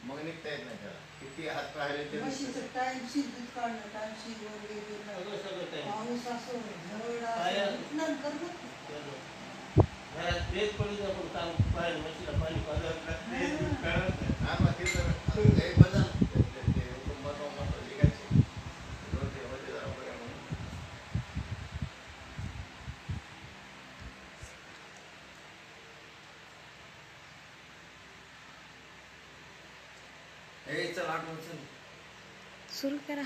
मग निघता येत नाही त्याला. किती हात पाहिले ते म्हशीचं टाइमशीर दूध काढणं, टाइमशीर वगैरे देणं. पाऊस असो, झड असो, नंतर घरात बेत पडली तर आपण काम पाहिजे म्हशीला पाणी पाजावं लागते दूध काढत नाही. हा मग ते तर लय बदल ते मत लिहायचे रोज होते जरा बरं म्हणून. हे चल आठवण चल सुरू करा.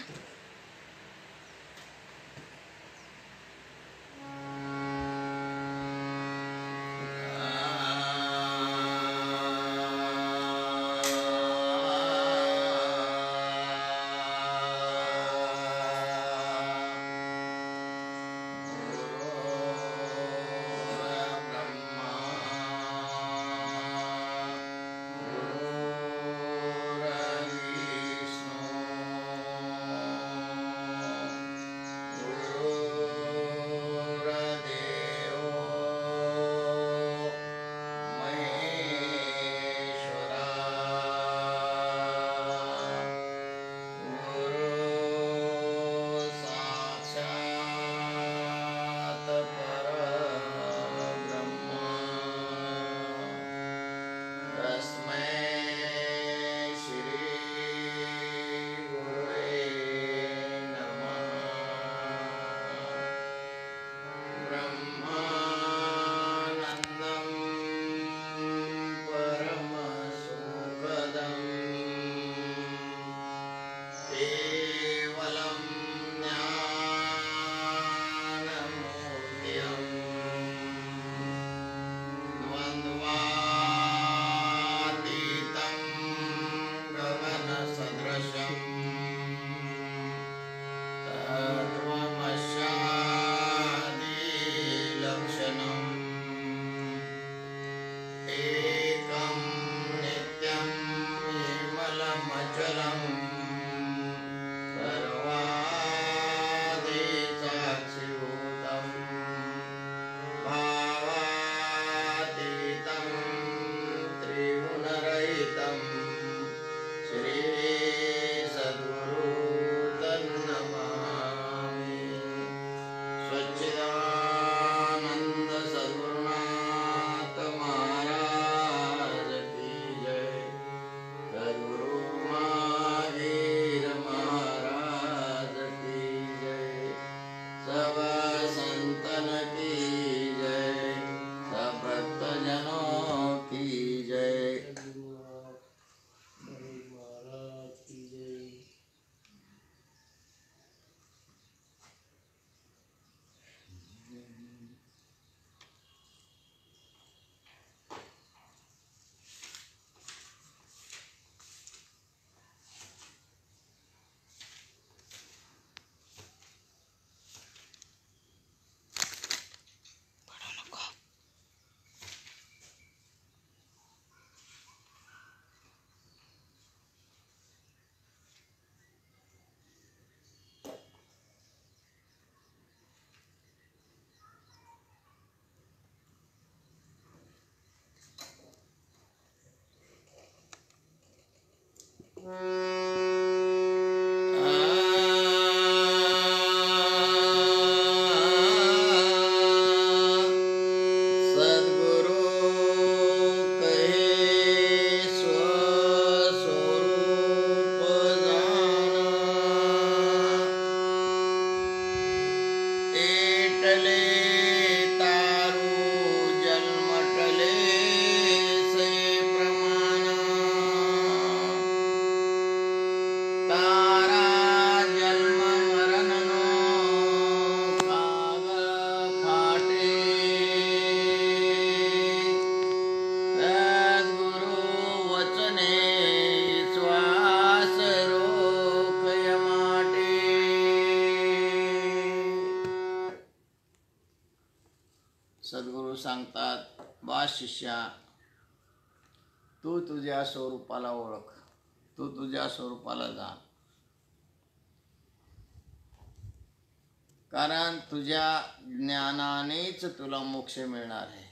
सद्गुरू सांगतात, बा शिष्या, तू तुझ्या स्वरूपाला ओळख, तू तुझ्या स्वरूपाला जा. कारण तुझ्या ज्ञानानेच तुला मोक्ष मिळणार आहे.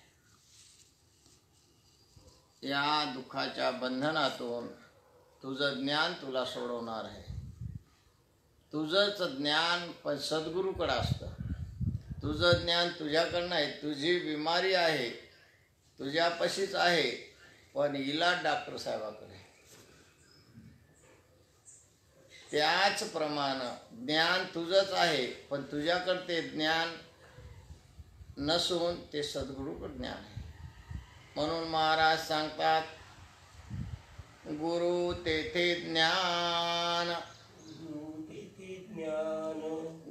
या दुःखाच्या बंधनातून तुझं ज्ञान तुला सोडवणार आहे. तुझंच ज्ञान पण सद्गुरूकडं असतं. तुझं ज्ञान तुझ्याकडनं आहे. तुझी बिमारी आहे तुझ्यापाशीच आहे, पण इलाज डॉक्टर साहेबाकडे. त्याचप्रमाणे ज्ञान तुझंच आहे, पण तुझ्याकडे ते ज्ञान नसून ते सद्गुरूकडे ज्ञान आहे. म्हणून महाराज सांगतात, गुरु तेथे ज्ञान, तेथे ज्ञान,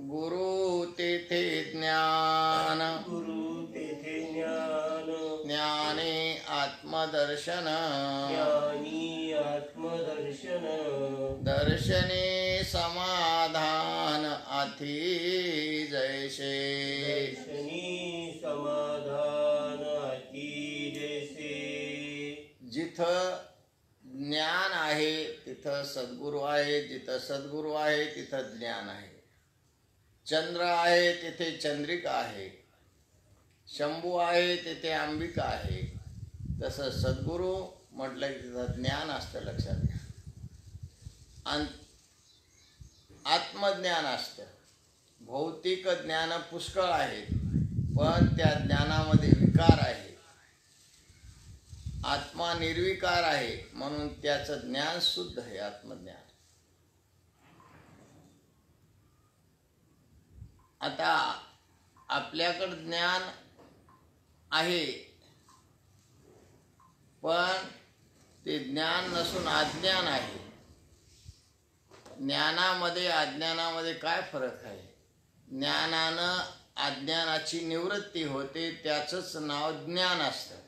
गुरु तेथे ज्ञान, गुरु तेथे ज्ञान, ज्ञाने आत्मदर्शन, ज्ञानी आत्मदर्शन, दर्शने समाधान अति जैसे. दर्शनी समाधान अति जैसे. जिथं ज्ञान आहे तिथं सद्गुरू आहे, जिथं सद्गुरू आहे तिथं ज्ञान आहे. चंद्र आहे तिथे चंद्रिका आहे, शंभू आहे तिथे अंबिका आहे. तसं सद्गुरू म्हटलं की तिथं ज्ञान असतं, लक्षात घ्या. आणि आत्मज्ञान असतं. भौतिक ज्ञान पुष्कळ आहेत, पण त्या ज्ञानामध्ये विकार आहे. आत्मा निर्विकार आहे, म्हणून त्याचं ज्ञान शुद्ध आहे, आत्मज्ञान. आता आपल्याकडं ज्ञान आहे, पण ते ज्ञान नसून अज्ञान आहे. ज्ञानामध्ये अज्ञानामध्ये काय फरक आहे? ज्ञानानं अज्ञानाची निवृत्ती होते, त्याचंच नाव ज्ञान असतं.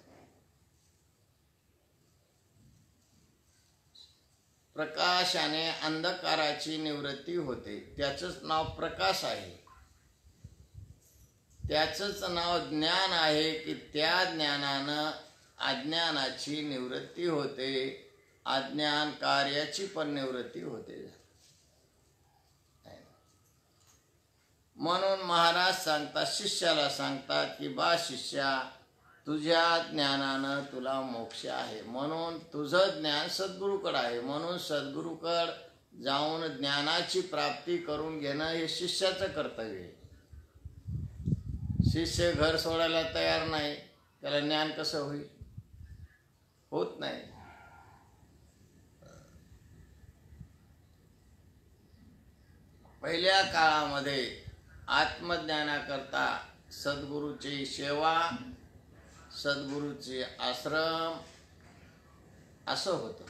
प्रकाशाने अंधकाराची निवृत्ती होते, त्याचंच नाव प्रकाश आहे. त्याचंच नाव ज्ञान आहे की त्या ज्ञानानं अज्ञानाची निवृत्ती होते, अज्ञान कार्याची पण निवृत्ती होते. म्हणून महाराज सांगतात, शिष्याला सांगतात की बा शिष्या, तुझ्या ज्ञानानं तुला मोक्ष आहे. म्हणून तुझं ज्ञान सद्गुरूकडं आहे. म्हणून सद्गुरूकडं जाऊन ज्ञानाची प्राप्ती करून घेणं हे शिष्याचं कर्तव्य आहे. शिष्य घर सोडायला तयार नाही, त्याला ज्ञान कसं होईल? होत नाही. पहिल्या काळामध्ये आत्मज्ञानाकरता सद्गुरूची सेवा, सद्गुरूचे आश्रम असं होतं.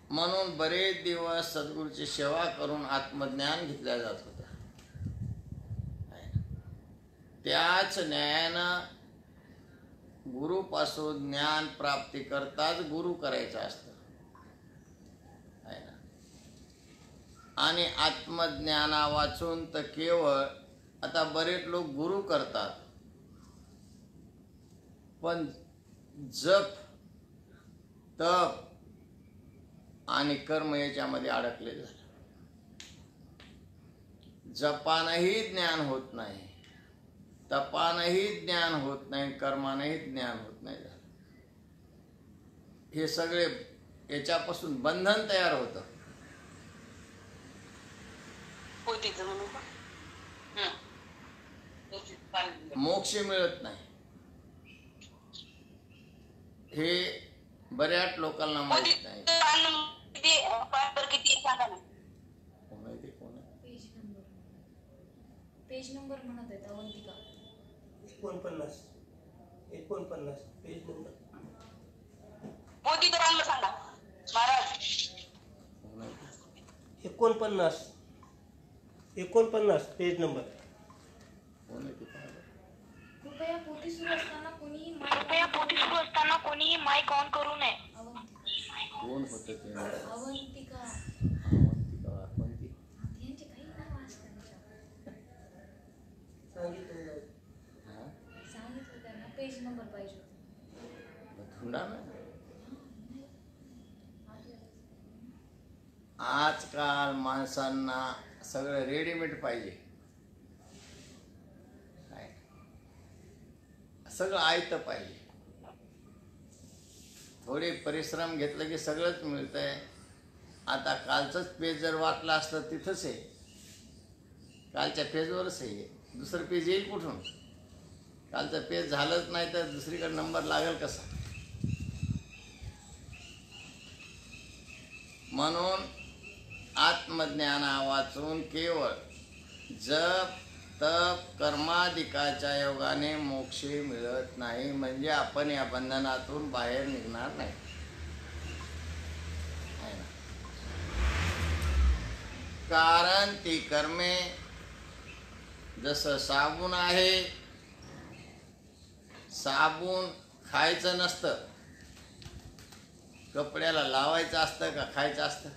म्हणून बरेच दिवस सद्गुरूची सेवा करून आत्मज्ञान घेतल्या जात होतं. त्याच न्यायानं गुरुपासून ज्ञान प्राप्ती करताच गुरु करायचं असतं. आणि आत्मज्ञाना वाचून तर केवळ आता बरेच लोक गुरु करतात, पण जप, तप आणि कर्म याच्यामध्ये अडकले झाले. जपानंही ज्ञान होत नाही, तपानंही ज्ञान होत नाही, कर्मानंही ज्ञान होत नाही. हे सगळे याच्यापासून बंधन तयार होतं. मोक्ष मिळत नाही, हे बऱ्याच लोकांना माहित नाही. पेज नंबर म्हणत आहेत अवंतिका. 49 page number. मोदी तर सांगा महाराज. 49 page number. कृपया पोथी सुरू असताना कोणीही माईक ऑन करू नये. कोण होतं ते? अवंतिका. कोणती? यांचे काही नाव असतात. सांगितलं त्यांना पेज नंबर पाहिजे होता. आजकाल माणसांना सगळं रेडीमेड पाहिजे, सगळं आयतं पाहिजे. थोडे परिश्रम घेतलं की सगळंच मिळतंय. आता कालचंच पेज जर वाटलं असतं तिथंच आहे, कालच्या पेजवरच आहे, दुसरं पेज येईल कुठून? कालचं पेज झालंच नाही तर दुसरीकडे नंबर लागेल कसा? म्हणून आत्मज्ञाना वाचून केवळ जप तप कर्माधिकाच्या योगाने मोक्ष मिळत नाही, म्हणजे आपण या बंधनातून बाहेर निघणार नाही. है ना? कारण ती कर्मे जसं साबून आहे, साबून खायचं नसतं, कपड्याला लावायचं असतं का खायचं असतं?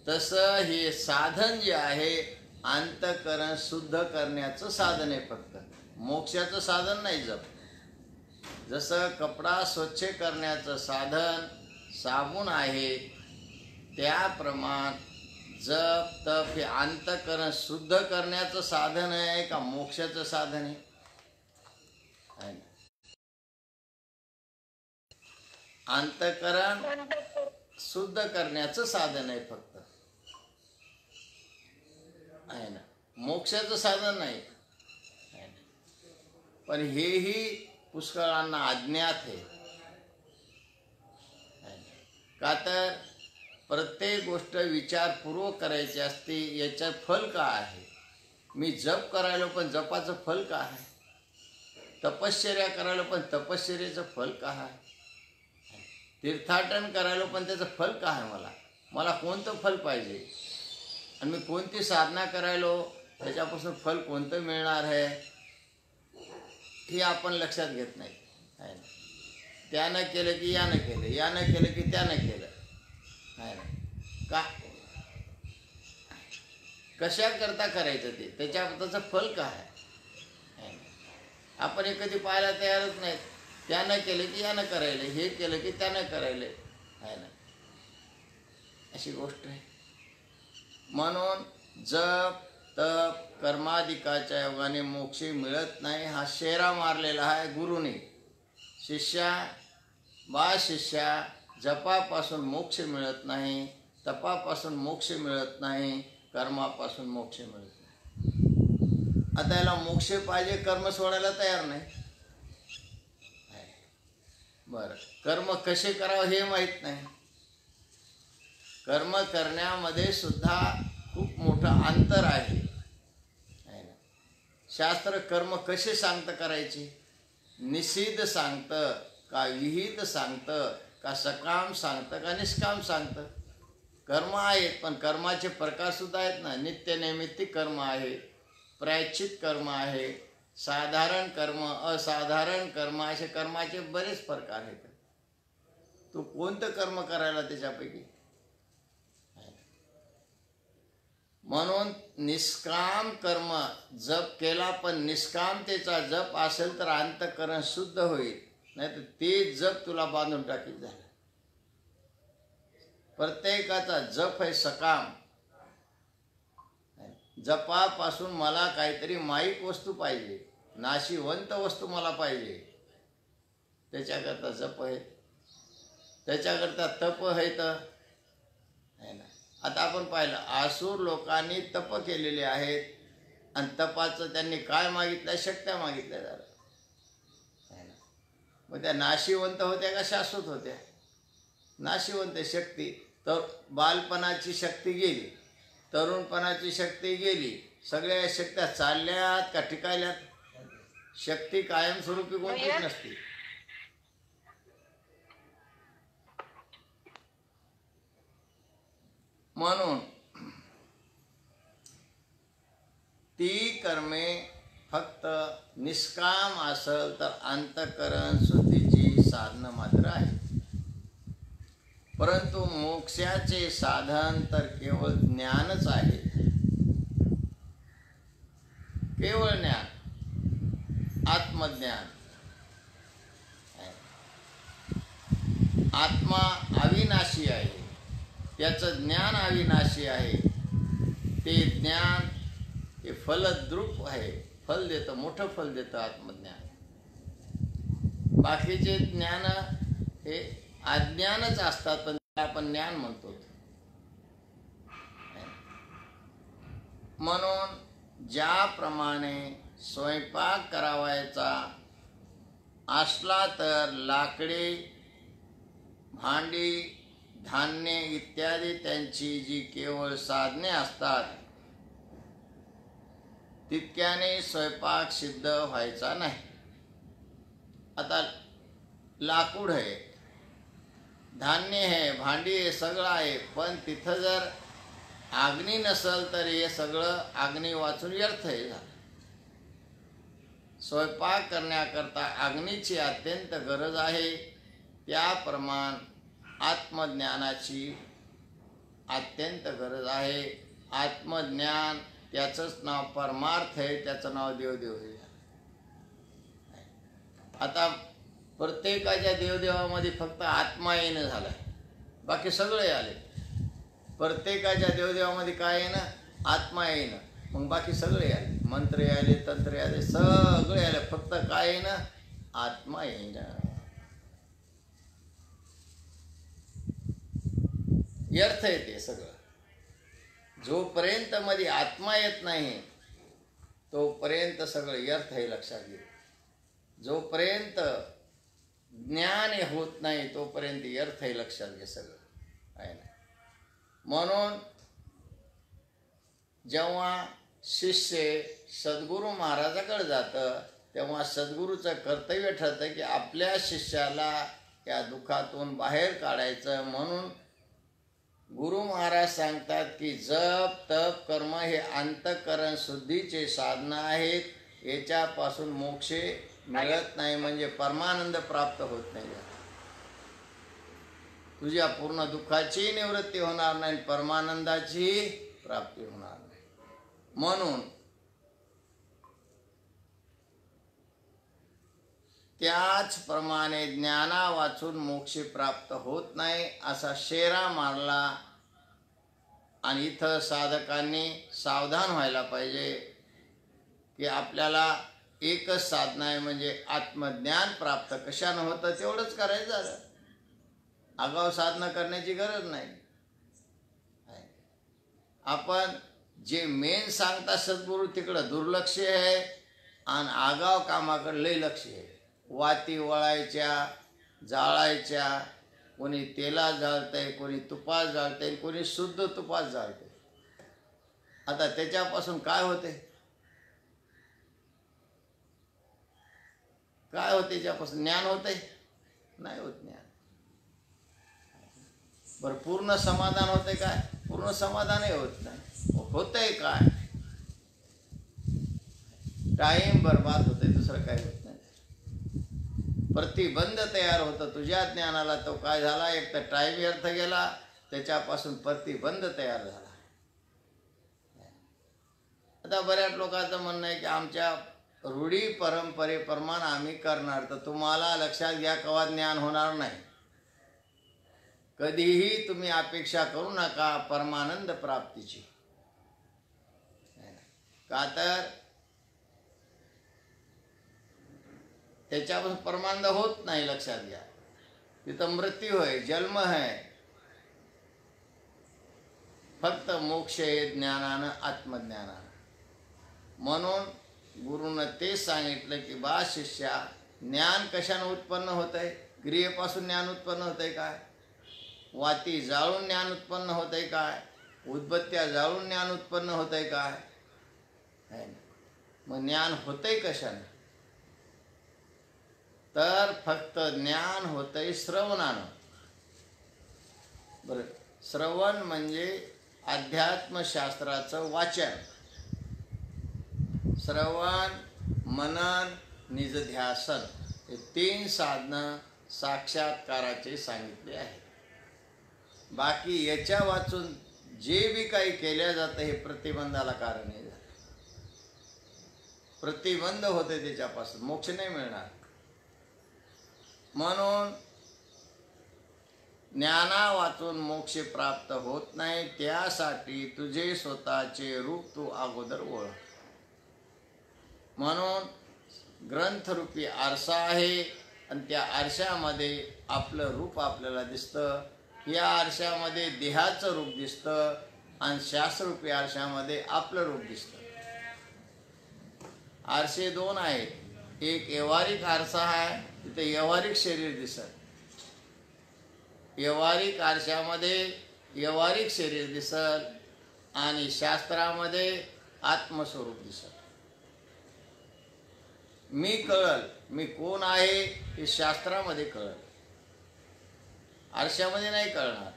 तसं हे साधन जे आहे अंतःकरण शुद्ध करण्याचं साधन आहे, फक्त मोक्षाचं साधन नाही. जसं कपडा स्वच्छ करण्याचं साधन साबून आहे, त्याप्रमाणे जप तप हे अंतःकरण शुद्ध करण्याचं साधन आहे का मोक्षाचं साधन आहे? अंतःकरण शुद्ध करण्याचं साधन आहे फक्त, आहे ना, मोक्षाचं साधन नाही. पण हेही पुष्कळांना अज्ञात आहे. का तर प्रत्येक गोष्ट विचारपूर्वक करायची असते. याचं फल काय आहे? मी जप करायलो पण जपाचं फल काय आहे? तपश्चर्या करायलो पण तपश्चर्याचं फल काय आहे? तीर्थाटन करायलो पण त्याचं फल काय आहे? मला कोणतं फल पाहिजे आणि मी कोणती साधना करायलो त्याच्यापासून फल कोणतं मिळणार आहे हे आपण लक्षात घेत नाही. आहे ना, त्यानं केलं की यानं केलं, यानं केलं की त्यानं केलं. आहे ना, का कशा करता करायचं ते त्याचं फल काय आहे? आपण हे कधी पाहायला तयारच नाहीत. त्यानं केलं की यानं करायलं, हे केलं की त्यानं करायलं. आहे ना, अशी गोष्ट आहे. म्हणून जप तप कर्माधिकाच्या योगाने मोक्ष मिळत नाही हा शेरा मारलेला आहे गुरुने. शिष्या जपापासून मोक्ष मिळत नाही, तपापासून मोक्ष मिळत नाही, कर्मापासून मोक्ष मिळत नाही. आता याला मोक्ष पाहिजे, कर्म सोडायला तयार नाही. बरं, कर्म कसे करावं हे माहीत नाही. कर्म करण्यामध्ये सुद्धा खूप मोठं अंतर आहे. शास्त्र कर्म कसे सांगतं करायचे? निषिद्ध सांगतं का विहित सांगतं का सकाम सांगतं का निष्काम सांगतं? कर्म आहेत पण कर्माचे प्रकार सुद्धा आहेत ना. नित्यनैमित्तिक कर्म आहे, प्रायश्चित कर्म आहे, साधारण कर्म, असाधारण कर्म, असे कर्माचे बरेच प्रकार आहेत. तू कोणतं कर्म करायला त्याच्यापैकी? म्हणून निष्काम कर्म जप केला पण निष्कामतेचा जप असेल तर अंतःकरण शुद्ध होईल, नाही तर ते जप तुला बांधून टाकीत झालं. प्रत्येकाचा जप आहे सकाम. जपापासून मला काहीतरी माईक वस्तू पाहिजे, नाशिवंत वस्तू मला पाहिजे, त्याच्याकरता जप आहे, त्याच्याकरता तप आहे. तर आहे ना, आता आपण पाहिलं आसूर लोकांनी तप केलेले आहेत आणि तपाचं त्यांनी काय मागितलं? शक्त्या मागितल्या झालं. मग त्या नाशिवंत होत्या का शाश्वत होत्या? नाशिवंत. शक्ती तर बालपणाची शक्ती गेली, तरुणपणाची शक्ती गेली, सगळ्या शक्त्या चालल्यात का टिकायल्यात? शक्ती कायमस्वरूपी कोणतीच नसते. म्हणून ती कर्मे फक्त निष्काम असेल तर अंतःकरण शुद्धीची साधनं मात्र आहे. परंतु मोक्षाचे साधन तर केवळ ज्ञानच आहे. केवळ ज्ञान, आत्मज्ञान. आत्मा अविनाशी आहे, त्याचं ज्ञान अविनाशी आहे. ते ज्ञान हे फलद्रूप आहे, फल देतं, मोठं फल देतं आत्मज्ञान. बाकीचे ज्ञान हे अज्ञानच असतात, पण आपण ज्ञान म्हणतो. म्हणून ज्याप्रमाणे स्वयंपाक करावायचा असला तर लाकडे, भांडी, धान्य इत्यादी त्यांची जी केवळ साधने असतात तितक्याने स्वयंपाक सिद्ध व्हायचा नाही. आता लाकूड आहे, धान्य आहे, भांडी आहे, सगळं आहे, पण तिथं जर अग्नी नसेल तर हे सगळं अग्नी वाचून व्यर्थ आहे. स्वयंपाक करण्याकरता अग्नीची अत्यंत गरज आहे. त्याप्रमाणे आत्मज्ञानाची अत्यंत गरज आहे. आत्मज्ञान त्याचंच नाव परमार्थ आहे, त्याचं नाव देवदेव आहे. आता प्रत्येकाच्या देवदेवामध्ये फक्त आत्मा येणं झालं, बाकी सगळे आले. प्रत्येकाच्या देवदेवामध्ये काय येणं? आत्मा येणं. मग बाकी सगळे आले, मंत्र आले, तंत्र आले, सगळे आले, फक्त काय येणं? आत्मा येणं. व्यर्थ आहे ते सगळं. जोपर्यंत मध्ये आत्मा येत नाही तोपर्यंत सगळं व्यर्थ आहे, लक्षात घे. जोपर्यंत ज्ञान होत नाही तोपर्यंत व्यर्थ आहे, लक्षात घे सगळं आहे ना. म्हणून जेव्हा शिष्य सद्गुरू महाराजाकडे जातं तेव्हा सद्गुरूचं कर्तव्य ठरतं की आपल्या शिष्याला या दुःखातून बाहेर काढायचं. म्हणून गुरु महाराज सांगतात की जप, तप, कर्म हे अंतःकरण शुद्धीचे साधनं आहेत. याच्यापासून मोक्ष मिळत नाही, म्हणजे परमानंद प्राप्त होत नाही. तुझ्या पूर्ण दुःखाची निवृत्ती होणार नाही, परमानंदाची प्राप्ती होणार नाही. म्हणून त्याचप्रमाणे ज्ञाना वाचून मोक्ष प्राप्त होत नाही असा शेरा मारला. आणि इथं साधकांनी सावधान व्हायला पाहिजे की आपल्याला एकच साधना आहे, म्हणजे आत्मज्ञान प्राप्त कशानं होतं तेवढंच करायचं झालं. आगाऊ साधना करण्याची गरज नाही. आपण जे मेन सांगता सद्गुरू तिकडं दुर्लक्ष आहे आणि आगाव कामाकडे लय लक्ष आहे. वाती वळायच्या, जाळायच्या, कोणी तेलात जाळतंय, कोणी तुपात जाळतंय, कोणी शुद्ध तुपात जाळतंय. आता त्याच्यापासून काय होते? काय होते त्याच्यापासून? ज्ञान होते? नाही होत ज्ञान. बरं, पूर्ण समाधान होते काय? पूर्ण समाधानही होत नाही. होतंय काय? टाइम बर्बाद होते, दुसरं काय होत नाही. प्रतिबंध तयार होतं तुझ्या ज्ञानाला. तो काय झाला? एक तर टाइम व्यर्थ गेला, त्याच्यापासून प्रतिबंध तयार झाला. आता बऱ्याच लोकांचं म्हणणं आहे की आमच्या रूढी परंपरेप्रमाणे आम्ही करणार. तर तुम्हाला लक्षात घ्या, केव्हा ज्ञान होणार नाही. कधीही तुम्ही अपेक्षा करू नका परमानंद प्राप्तीची. का तर त्याच्यापासून परमानंद होत नाही, लक्षात घ्या. तिथं मृत्यू आहे, जन्म आहे. फक्त मोक्ष आहे ज्ञानानं, आत्मज्ञानानं. म्हणून गुरुनं तेच सांगितलं की बा शिष्या, ज्ञान कशानं उत्पन्न होत आहे? क्रियेपासून ज्ञान उत्पन्न होत आहे काय? वाती जाळून ज्ञान उत्पन्न होत आहे काय? उदबत्त्या जाळून ज्ञान उत्पन्न होत आहे काय? मग ज्ञान होतंय कशानं? तर फक्त ज्ञान होतंय श्रवणानं. बरं, श्रवण म्हणजे अध्यात्मशास्त्राचं वाचन. श्रवण, मनन, निजध्यासन हे 3 साधनं साक्षात्काराचे सांगितले आहेत. बाकी याच्या वाचून जे बी काही केल्या जातं हे प्रतिबंधाला कारण आहे. प्रतिबंध होते, त्याच्यापासून मोक्ष नाही मिळणार. म्हणून ज्ञाना वाचून मोक्ष प्राप्त होत नाही. त्यासाठी तुझे स्वतःचे रूप तू अगोदर ओळख. म्हणून ग्रंथरूपी आरसा आहे, आणि त्या आरशामध्ये आपलं रूप आपल्याला दिसतं. या आरशामध्ये देहाचं रूप दिसतं आणि शास्त्ररूपी आरशामध्ये आपलं रूप दिसतं. आरसे दोन आहेत. एक व्यवहारिक आरसा आहे, तिथे व्यवहारिक शरीर दिसत. व्यवहारिक आरशामध्ये व्यवहारिक शरीर दिसत आणि शास्त्रामध्ये आत्मस्वरूप दिसत. मी कळल, मी कोण आहे हे शास्त्रामध्ये कळल, आरशामध्ये नाही कळणार.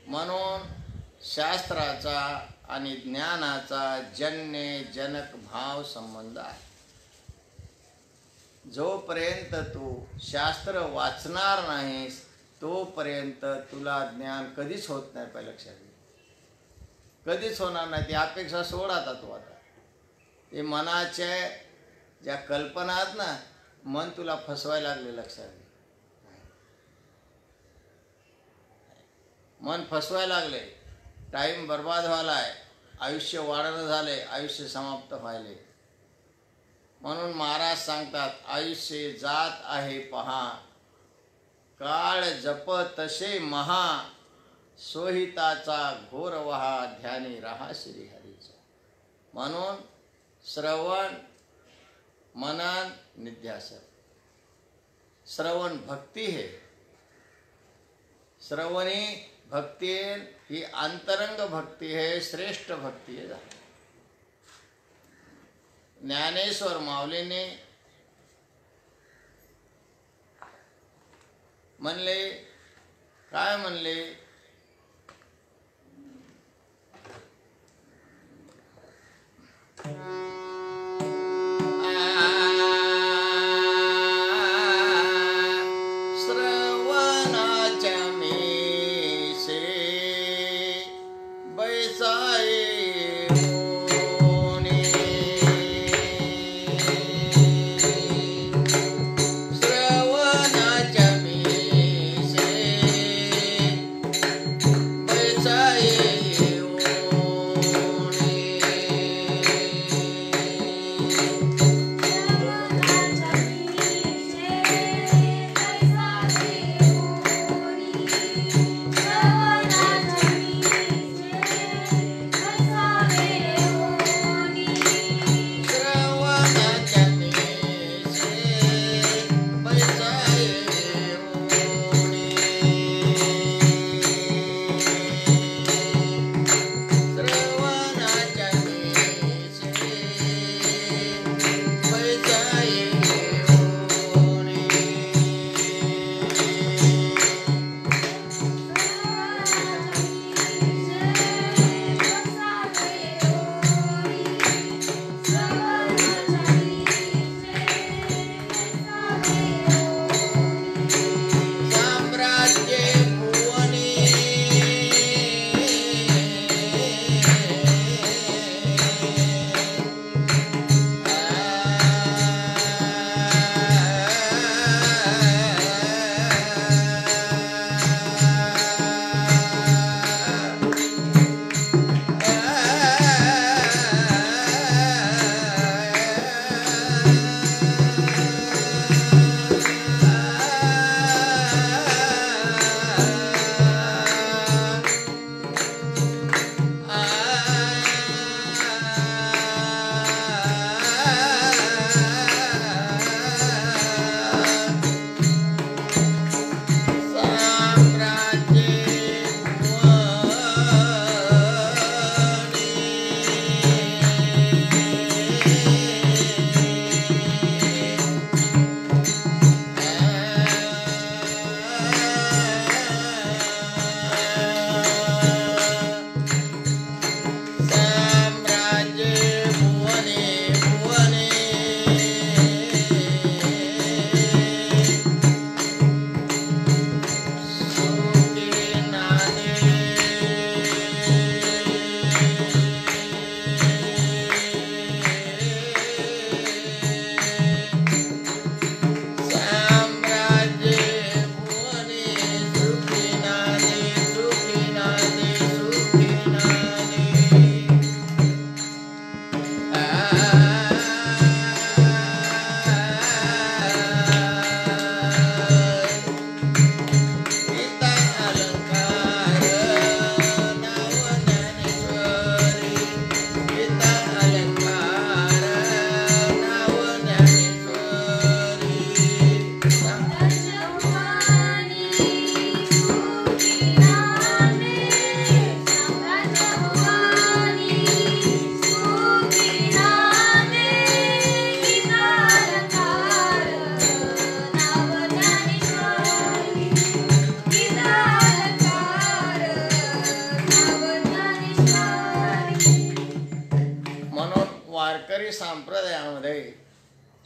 म्हणून शास्त्राचा आणि ज्ञानाचा जन्य जनक भाव संबंध आहे. जोपर्यंत तू शास्त्र वाचणार नाहीस तोपर्यंत तुला ज्ञान कधीच होत नाही. पहिल्या लक्षात घे, कधीच होणार नाही. ती अपेक्षा सोड आता तू. आता ते मनाच्या ज्या कल्पना आहेत ना, मन तुला फसवायला लागले. लक्षात घे, मन फसवायला लागले. टाईम बर्बाद व्हायला आहे, आयुष्य वाढणं झाले, आयुष्य समाप्त व्हायले. म्हणून महाराज सांगतात, आयुष्य जात आहे पहा, काळ जप तसे महा, सोहिताचा घोर वहा, ध्यानी रहा श्रीहरीचा. म्हणून श्रवण, मनन, निध्यासन. श्रवण भक्ती है, श्रवणी भक्ती ही अंतरंग भक्ती है, श्रेष्ठ भक्ती है. ज्ञानेश्वर माऊलीने म्हणले, काय म्हणले, श्रवणाच्या मेसे बैसाये होणे, श्रवणाच्या मेसे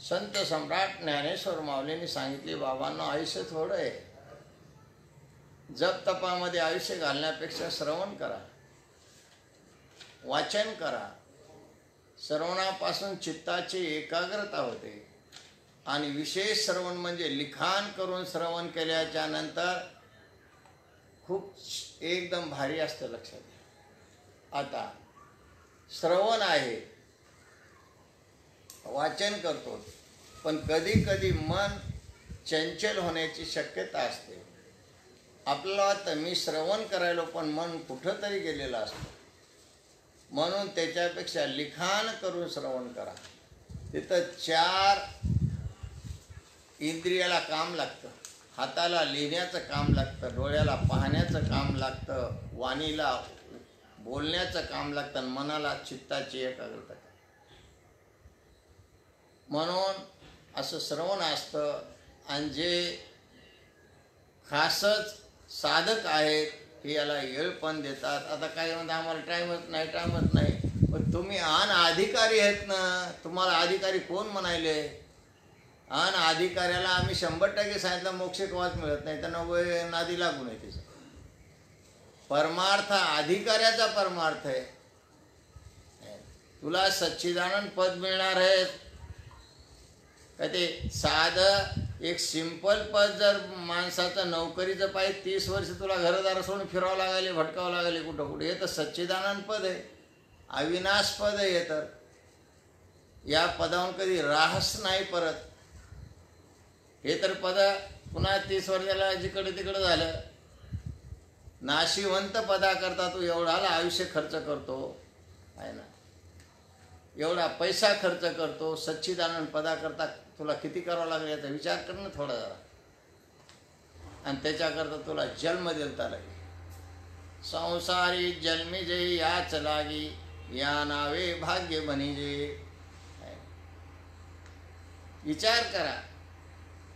संत सम्राट ज्ञानेश्वर माऊलींनी सांगितले, बाबांनो आयुष्य थोडं आहे, जप तपामध्ये आयुष्य घालण्यापेक्षा श्रवण करा, वाचन करा. श्रवणापासून चित्ताची एकाग्रता होते आणि विशेष श्रवण म्हणजे लिखाण करून श्रवण केल्याच्या नंतर खूप एकदम भारी असतं. लक्षात घ्या. आता श्रवण आहे, वाचन करतो, पण कधी कधी मन चंचल होण्याची शक्यता असते. आपल्याला वाटतं मी श्रवण करायलो, पण मन कुठं तरी गेलेलं असतं. म्हणून त्याच्यापेक्षा लिखाण करून श्रवण करा. तिथं 4 इंद्रियाला काम लागतं. हाताला लिहिण्याचं काम लागतं, डोळ्याला पाहण्याचं काम लागतं, वाणीला बोलण्याचं काम लागतं आणि मनाला चित्ताची एकाग्रता. म्हणून असं श्रवण असतं. आणि जे खासच साधक आहेत हे याला येळ पण देतात. आता काय म्हणतात, आम्हाला टाईमच नाही. पण तुम्ही अधिकारी आहेत ना, तुम्हाला अधिकारी कोण म्हणायले? अधिकाऱ्याला आम्ही 100% सांगितलं मोक्ष केव्हाच मिळत नाही, त्यांना नादी लागू नये. तिचा परमार्थ अधिकाऱ्याचा परमार्थ आहे. तुला सच्चिदानंद पद मिळणार आहे का? ते साधं एक सिंपल पद जर माणसाचं नोकरीचं पाहिजे 30 वर्ष तुला घरदार सोडून फिरावं लागले, भटकावं लागले कुठं कुठे, हे तर सच्चिदानंद पद आहे, अविनाश पद आहे. हे तर या पदावर कधी राहस नाही परत. हे तर पद पुन्हा 30 वर्षाला जिकडे तिकडे झालं. नाशिवंत पदाकरता तू एवढाला आयुष्य खर्च करतो आहे ना, एवढा पैसा खर्च करतो. सच्चिदानंद पदाकरता तुला किती करावं लागेल याचा विचार कर ना थोडा जरा. आणि त्याच्याकरता तुला जन्म देता लागेल. संसारी जन्मी जे याच लागी, या नावे भाग्य बनिजे. विचार करा,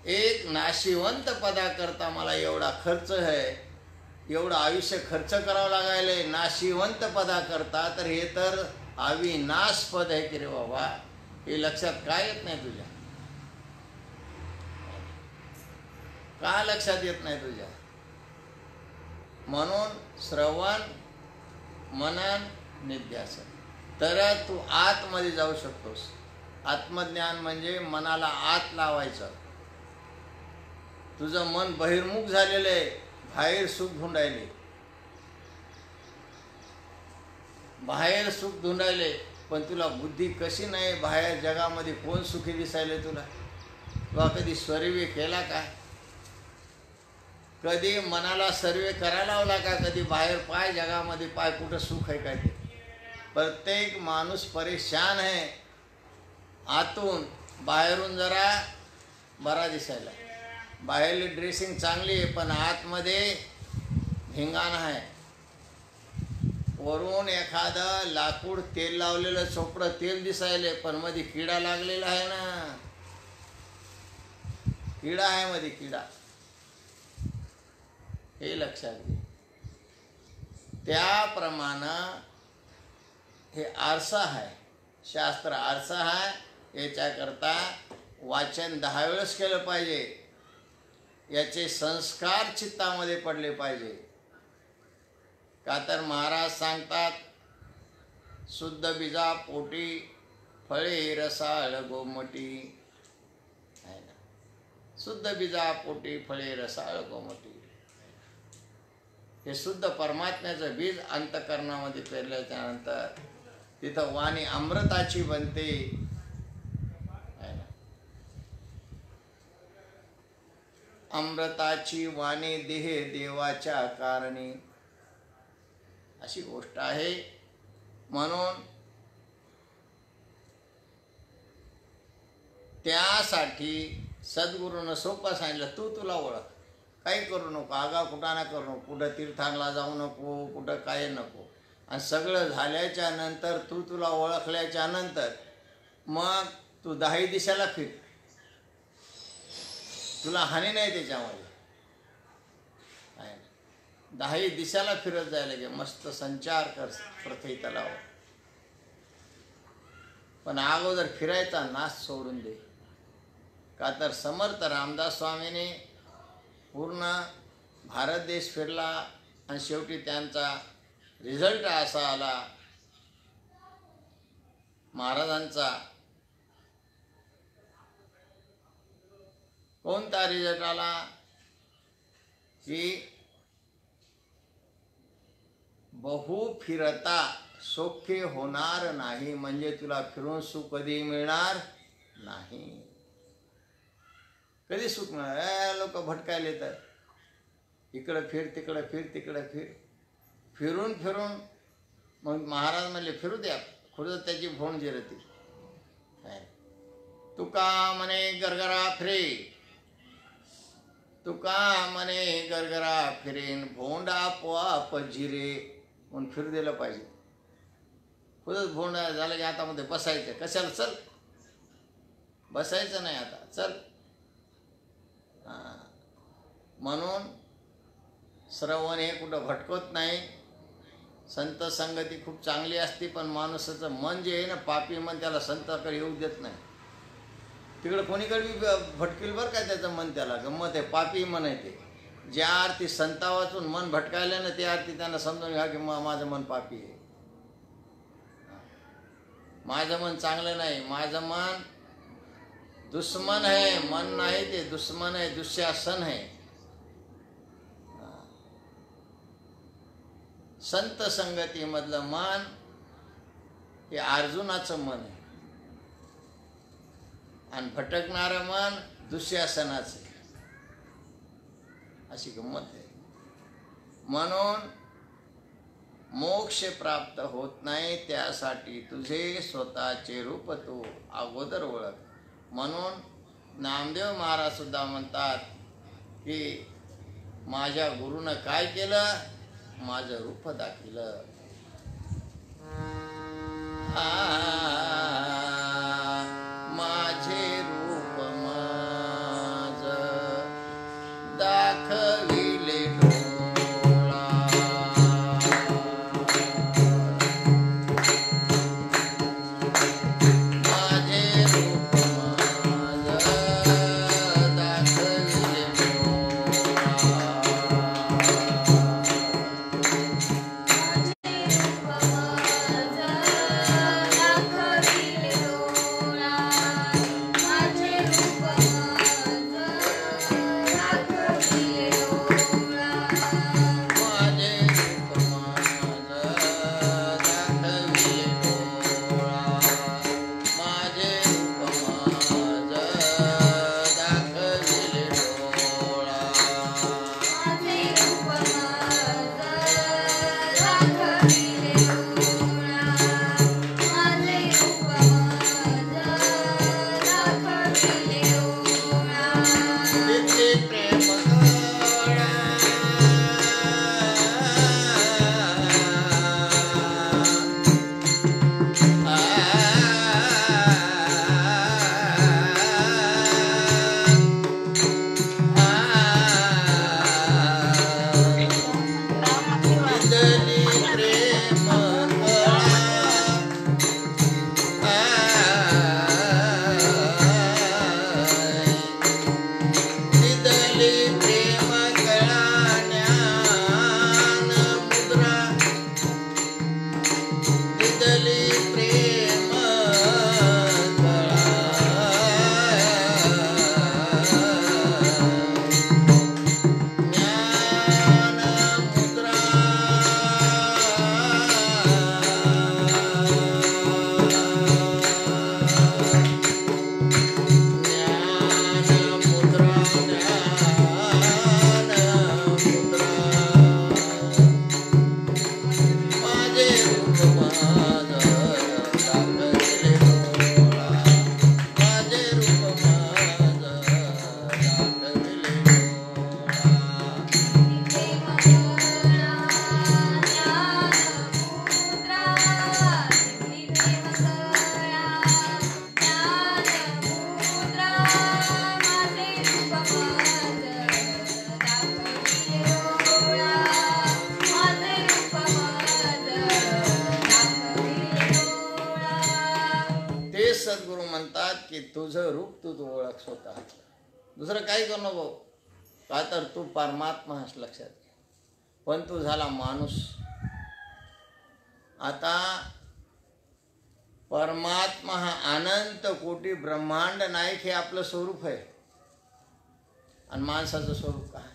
एक नाशिवंत पदाकरता मला एवढा खर्च आहे, एवढं आयुष्य खर्च करावं लागायलंय नाशिवंत पदाकरता, तर हे तर अविनाश पद आहे की रे बाबा. हे लक्षात काय येत नाही तुझ्या? का लक्षात येत नाही तुझ्या? म्हणून श्रवण, मनन, निध्यासन, तर तू आतमध्ये जाऊ शकतोस. आत्मज्ञान म्हणजे मनाला आत लावायचं. तुझं मन बहिर्मुख झालेलं आहे, बाहेर सुख धुंडायले, बाहेर सुख धुंडायले. पण तुला बुद्धी कशी नाही, बाहेर जगामध्ये कोण सुखी दिसायले तुला? तुला कधी सर्वे केला का? कधी मनाला सर्वे करायला लावला का? कधी बाहेर पाय जगामध्ये पाय कुठं सुख आहे काय? ते प्रत्येक माणूस परेशान आहे आतून. बाहेरून जरा बरा दिसायला, बाहेरली ड्रेसिंग चांगली आहे, पण आतमध्ये धिंगाणा आहे. वरून एखादं लाकूड तेल लावलेलं चोपडं तेल दिसायले, पण मध्ये किडा लागलेला आहे ना, किडा आहे मध्ये, किडा. हे लक्षात घे. त्याप्रमाणे हे आरसा आहे, शास्त्र आरसा आहे. याच्याकरता वाचन 10 वेळेस केलं पाहिजे. याचे संस्कार चित्तामध्ये पडले पाहिजे. का तर महाराज सांगतात, शुद्ध बीजा पोटी फळे रसाळ गोमटी. आहे ना, शुद्ध बीजा पोटी फळे रसाळ गोमटी. हे शुद्ध परमात्म्याचं बीज अंतःकरणामध्ये पेरल्याच्या नंतर तिथं वाणी अमृताची बनते. अमृताची वाणी देहे देवाच्या कारणी, अशी गोष्ट आहे. म्हणून त्यासाठी सद्गुरूनं सोपं सांगितलं, तू तुला ओळख. काही करू नको, आगाव कुठाना करू नको, कुठं तीर्थांना जाऊ नको, कुठं काय नको. आणि सगळं झाल्याच्या नंतर तू तुला ओळखल्याच्या नंतर मग तू 10 दिशाला फिर. तुला हानी नाही त्याच्यामध्ये. 10 दिशाला फिरत जायला गे, मस्त संचार कर पृथ्वी तलावर. पण अगोदर फिरायचा नाश सोडून दे. का तर समर्थ रामदास स्वामीने पूर्ण भारत देश फिरला आणि शेवटी त्यांचा रिझल्ट असा आला महाराजांचा. कोणता रिझल्ट आला की बहु फिरता सौख्य होणार नाही, म्हणजे तुला फिरून सुख कधी मिळणार नाही. कधी सुख मिळणार? लोक भटकायला येतात, इकडं फिर तिकडं फिर तिकडं फिर, फिरून फिरून मग महाराज म्हणले फिरू द्या, खुर्द त्याची भोण जिरती. तुका म्हणे गरगरा फिरे, तुका म्हणे गरगरा फिरेन, भोंडा आपोआप जिरे. म्हणून फिरू दिलं पाहिजे. खुदच भोंड झालं की हातामध्ये बसायचं. कशाला? चल बसायचं नाही आता, चल. म्हणून श्रवण हे कुठं भटकत नाही. संत संगती खूप चांगली असते, पण माणसाचं मन जे आहे ना, पापी मन, त्याला संताकडे येऊ देत नाही. तिकडं कोणीकडे बी भटकेल बरं का त्याचं मन, त्याला गंमत आहे. पापी मन आहे ते. ज्या अर्थी संता वाचून मन भटकायला ना, त्या अर्थी त्यांना समजून घ्या की माझं मन पापी आहे, माझं मन चांगलं नाही, माझं मन दुश्मन आहे. मन नाही ते दुश्मन आहे, दुःशासन आहे. संत संगतीमधलं मन हे अर्जुनाचं मन आहे आणि भटकणारं मन दुःशासनाचं. अशी गंमत आहे. म्हणून मोक्ष प्राप्त होत नाही, त्यासाठी तुझे स्वतःचे रूप तू अगोदर ओळख. म्हणून नामदेव महाराज सुद्धा म्हणतात की माझ्या गुरुनं काय केलं? माझं रूप दाखिलं. माझे रूप माझं दाखविले डोळा, माझे रूप माझं दाखविले डोळा. माझे रूप माझं दाखविले की तुझं रूप तू ओळख स्वतः, दुसरं काही करू नको. का तर तू परमात्मा आहेस लक्षात घे. पण तू झाला माणूस. आता परमात्मा हा अनंत कोटी ब्रह्मांड नायक हे आपलं स्वरूप आहे. आणि माणसाचं स्वरूप काय?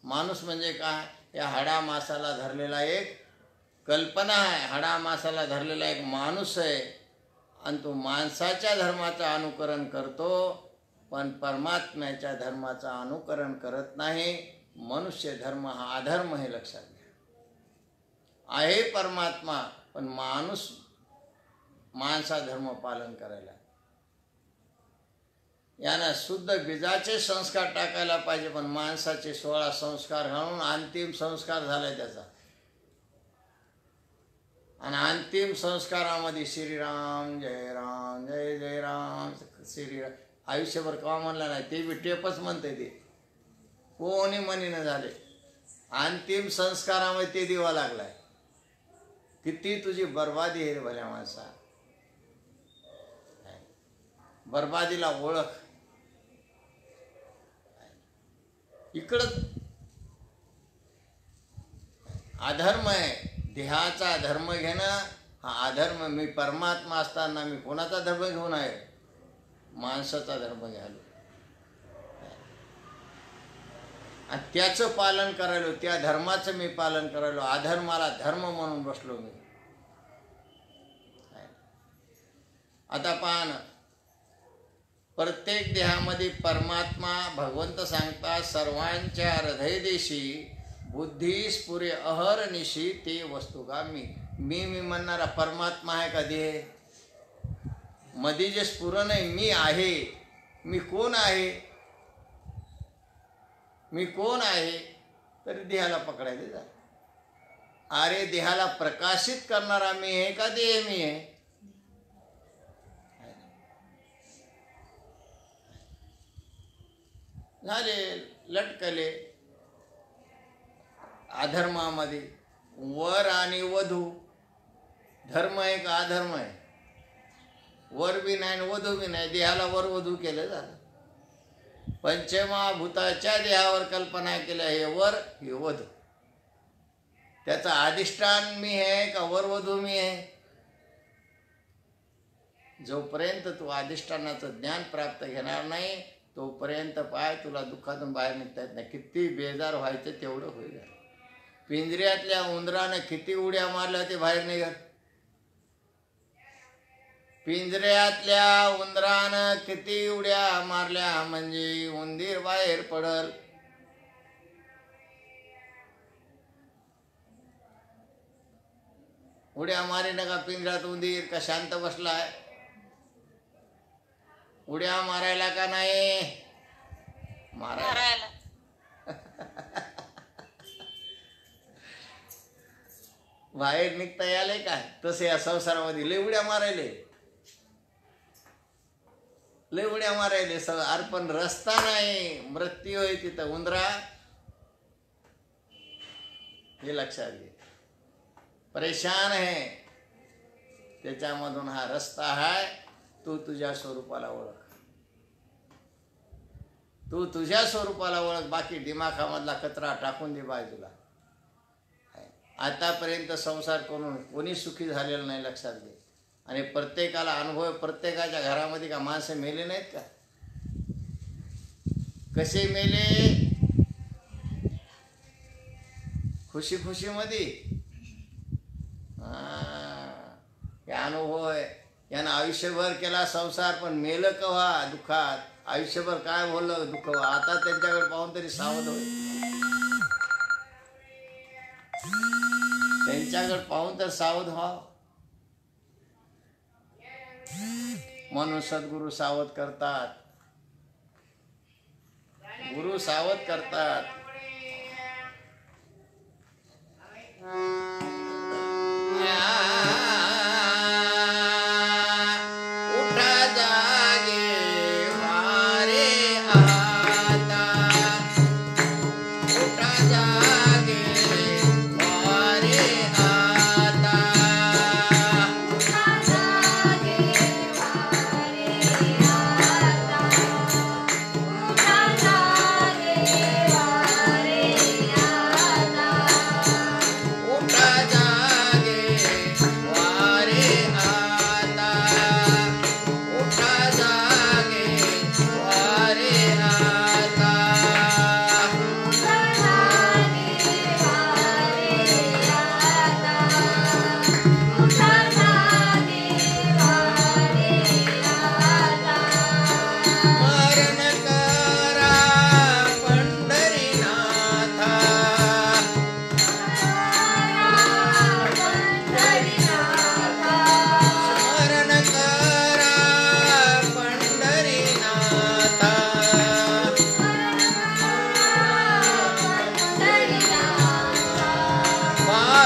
माणूस म्हणजे काय? या हाडा मासाला धरलेला एक कल्पना आहे. हाडा मासाला धरलेला एक माणूस आहे. आणि तो माणसाच्या धर्माचं अनुकरण करतो, पण परमात्म्याच्या धर्माचं अनुकरण करत नाही. मनुष्य धर्म हा अधर्म हे लक्षात घ्या. आहे परमात्मा, पण माणूस माणसा धर्म पालन करायला. यानं शुद्ध बीजाचे संस्कार टाकायला पाहिजे, पण माणसाचे 16 संस्कार घालून अंतिम संस्कार झालाय त्याचा. आणि अंतिम संस्कारामध्ये श्रीराम जय राम जय जय राम श्रीराम आयुष्यभर का म्हणलं नाही, ते बी टेपच म्हणते. ते कोणी म्हणीनं झाले. अंतिम संस्कारामध्ये ते दिवा लागलाय. किती तुझी बर्बादी आहे भल्या माणसा. बर्बादीला ओळख. इकडं अधर्म आहे. देहाचा धर्म घेणं हा अधर्म. मी परमात्मा असताना मी कोणाचा धर्म घेऊन आहे? माणसाचा धर्म घ्यालो. आणि त्याचं पालन करायलो, त्या धर्माचं मी पालन करायलो. अधर्माला धर्म म्हणून बसलो मी. आता पहा ना, प्रत्येक देहामध्ये परमात्मा भगवंत सांगतात, सर्वांच्या हृदयदेशी बुद्धी स्फुरे अहर्निशी ते वस्तू का मी. मी म्हणणारा परमात्मा आहे का देह? मध्ये जे स्फुरण आहे मी आहे. मी कोण आहे? मी कोण आहे? तरी देहाला पकडायला जा. अरे देहाला प्रकाशित करणारा मी आहे का देह मी आहे? झाले लटकले अधर्मामध्ये. वर आणि वधू धर्म आहे का अधर्म आहे? वर बी नाही आणि वधू बी नाही. देहाला वर वधू केलं झालं. पंचमहाभूताच्या देहावर कल्पना केल्या. हे वर हे वधू. त्याचा अधिष्ठान मी आहे का वर वधू मी आहे? जोपर्यंत तू अधिष्ठानाचं ज्ञान प्राप्त घेणार नाही, तोपर्यंत पाय तुला दुःखातून बाहेर निघता येत नाही. किती बेजार व्हायचं तेवढं होईल. पिंजऱ्यातल्या उंदरानं किती उड्या मारल्या ते बाहेर निघत. पिंजऱ्यातल्या उंदरानं किती उड्या मारल्या म्हणजे उंदीर बाहेर पडल. उड्या मारी नका पिंजऱ्यात उंदीर का शांत बसलाय? उड्या मारायला का नाही? मारायला. बाहेर निघता यायला काय? तसे या संसारामध्ये लय उड्या मारायले, लय उड्या मारायले. अर्पण रस्ता नाही, मृत्यू आहे तिथं उंदरा. हे लक्षात घे. परेशान आहे, त्याच्यामधून हा रस्ता आहे. तू तुझ्या स्वरूपाला ओळख. तू तुझ्या स्वरूपाला ओळख. बाकी दिमाखामधला कचरा टाकून दे बाजूला. आतापर्यंत संसार करून कोणी सुखी झालेलं नाही लक्षात घे. आणि प्रत्येकाला अनुभव. प्रत्येकाच्या घरामध्ये का माणसं मेले नाहीत का? कसे मेले? खुशी खुशीमध्ये. हे अनुभव आहे. यानं आयुष्यभर केला संसार, पण मेलं केव्हा? दुःखात. आयुष्यभर काय बोललं? दुःख. आता त्यांच्याकडे पाहून तरी सावध होईल. त्यांच्याकडे पाहून तर सावध व्हा. म्हणून सद्गुरू सावध करतात. गुरु सावध करतात. Yeah.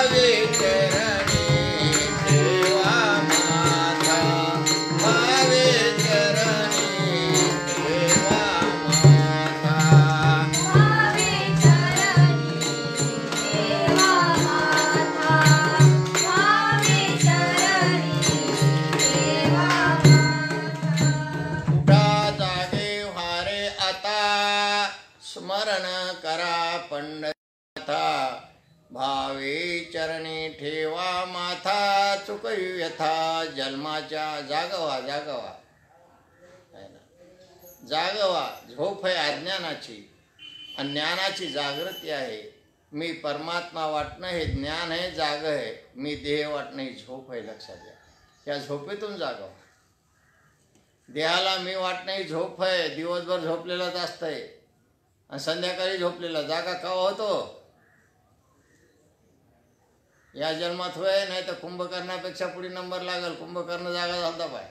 भावे चरणी ठेवा माथा भावे चरणी ठेवा माथा भावे चरणी ठेवा माथा भावे चरणी ठेवा माथा उठा जागे व्हारे आता स्मरण करा पंढरीनाथा भावे चरणी ठेवा माथा चुकवी व्यथा जन्माच्या जागवा जागवा है ना? जागवा झोप आहे अज्ञानाची आणि ज्ञानाची जागृती आहे. मी परमात्मा वाटणं हे ज्ञान आहे, जाग आहे. मी देह वाटणं ही झोप आहे. लक्षात घ्या. या झोपेतून जागवा. देहाला मी वाटणं ही झोप आहे. दिवसभर झोपलेलाच असतंय आणि संध्याकाळी झोपलेला जागा केव्हा होतो? या जन्मात होय, नाही तर कुंभकर्णापेक्षा पुढे नंबर लागल. कुंभकर्ण जागा झालता पाय.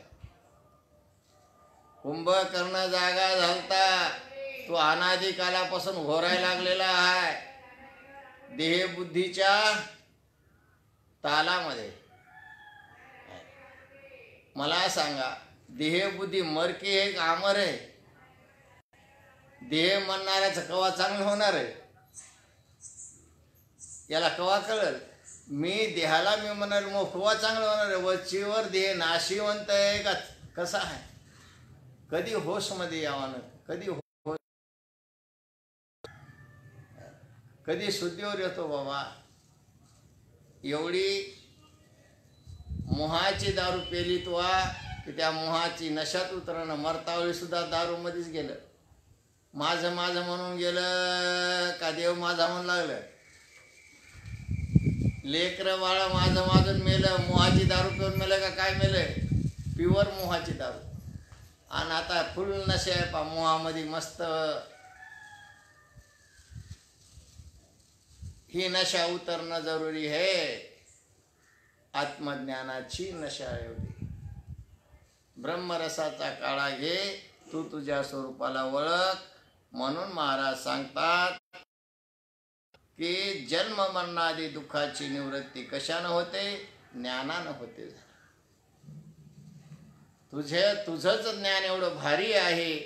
कुंभकर्ण जागा झालता. तो अनादी कालापासून घोरायला लागलेला आहे देहबुद्धीच्या तालामध्ये. मला सांगा, देहबुद्धी मरकी आहे का अमर आहे? देह म्हणणाऱ्याचं कवा चांगलं होणार आहे? याला कवा कळल? मी देहाला मी म्हणणार मग कवा चांगलं होणार आहे? वरचीवर देह नाशिवंत आहे का कसा आहे? कधी होशमध्ये यावानं, कधी शुद्धीवर येतो बाबा. एवढी मोहाची दारू पेली तो की त्या मोहाची नशात उतरणं. मरतावळी सुद्धा दारूमध्येच गेलं. माझं माझं म्हणून गेलं का देव माझा म्हणून लागलं? लेकरं बाळा माझं माझून मेलं. मोहाची दारू पिऊन मेलं का काय मेलं? प्युअर मोहाची दारू. आणि आता फुल नशे आहे पा मोहामध्ये मस्त. ही नशा उतरणं जरुरी आहे. आत्मज्ञानाची नशा एवढी. ब्रह्मरसाचा काळा घे, तू तुझ्या स्वरूपाला ओळख. म्हणून महाराज सांगतात की जन्म मरणादी दुःखाची निवृत्ती कशानं होते? ज्ञानानं होते. तुझंच ज्ञान एवढं भारी आहे.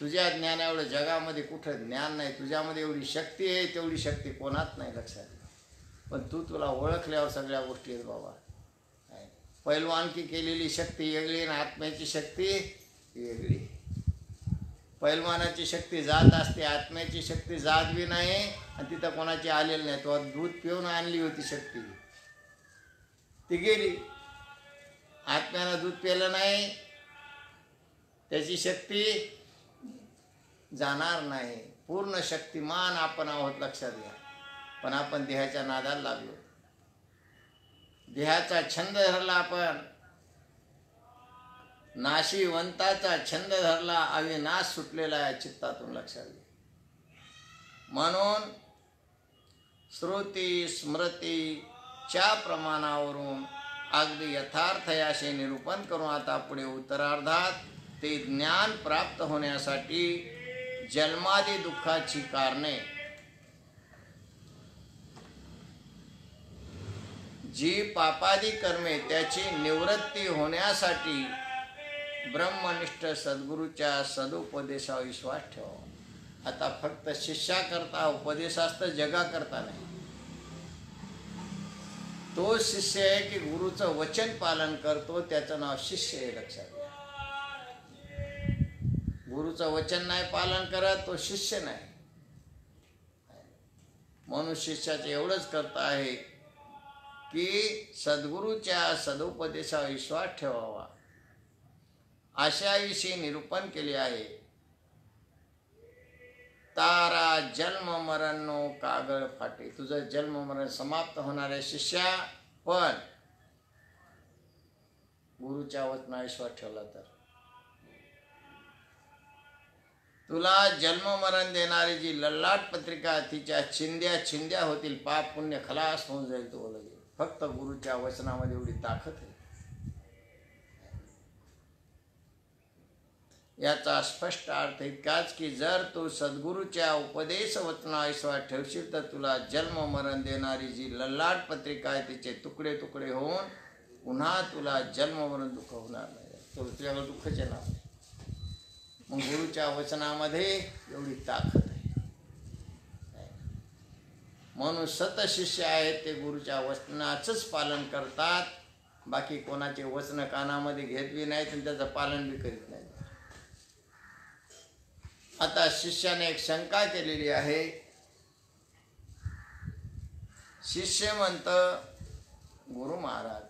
तुझ्या ज्ञान एवढं जगामध्ये कुठं ज्ञान नाही. तुझ्यामध्ये एवढी शक्ती आहे, तेवढी शक्ती कोणात नाही. लक्षात. पण तुला ओळखल्यावर सगळ्या गोष्टी आहेत बाबा. पैलवानकी केलेली शक्ती वेगळी आणि आत्म्याची शक्ती वेगळी. पैलवानाची शक्ती जात असते, आत्म्याची शक्ती जात बी नाही आणि तिथं कोणाची आलेली नाही. तो दूध पिऊन आणली होती शक्ती, ती गेली. आत्म्यानं दूध पिलं नाही, त्याची शक्ती जाणार नाही. पूर्ण शक्तिमान आपण आहोत. लक्षात घ्या. पण आपण देहाच्या नादाला लागलो. देहाचा छंद धरला आपण. नाशिवंताचा छंद धरला. अविनाश सुटलेला आहे चित्तातून. लक्षात घ्या. म्हणून श्रुती स्मृतीच्या प्रमाणावरून अगदी यथार्थ असे निरूपण करून आता पुढे उत्तरार्धात ते ज्ञान प्राप्त होण्यासाठी जन्मादी दुःखाची कारणे, जी पापादी कर्मे त्याची निवृत्ती होण्यासाठी ब्रह्मनिष्ठ सद्गुरूच्या सदुपदेशावर विश्वास ठेवा. आता फक्त शिष्याकरता उपदेश असतं, जगाकरता नाही. तो शिष्य आहे की गुरुचं वचन पालन करतो, त्याचं नाव शिष्य आहे. लक्षात घ्या. गुरुचं वचन नाही पालन करत तो शिष्य नाही. म्हणून शिष्याचं एवढंच करता आहे की सद्गुरूच्या सदुपदेशावर विश्वास ठेवावा. अशाविषयी निरूपण केले आहे. तारा जन्म मरणो कागळ फाटे. तुझं जन्म मरण समाप्त होणार आहे शिष्या, पण गुरुच्या वचनावर विश्वास ठेवला तर. तुला जन्म मरण देणारी जी ललाट पत्रिका तिच्या चिंध्या चिंध्या होतील. पाप पुण्य खलास होऊन जाईल. तो लगेच फक्त गुरुच्या वचनामध्ये एवढी ताकद आहे. याचा स्पष्ट अर्थ इतकाच की जर तू सद्गुरूच्या उपदेश वचना विश्वास ठेवशील तर तुला जन्म मरण देणारी जी ललाट पत्रिका आहे तिचे तुकडे तुकडे होऊन पुन्हा तुला जन्म मरण दुःख होणार नाही, तुझ्याला दुःखच येणार नाही. मग गुरुच्या वचनामध्ये एवढी ताकद आहे. म्हणून सतशिष्य आहेत ते गुरुच्या वचनाचंच पालन करतात, बाकी कोणाचे वचन कानामध्ये घेत बी नाहीत आणि त्याचं पालन बी करीत नाही. आता शिष्याने एक शंका केलेली आहे. शिष्य म्हणतं, गुरु महाराज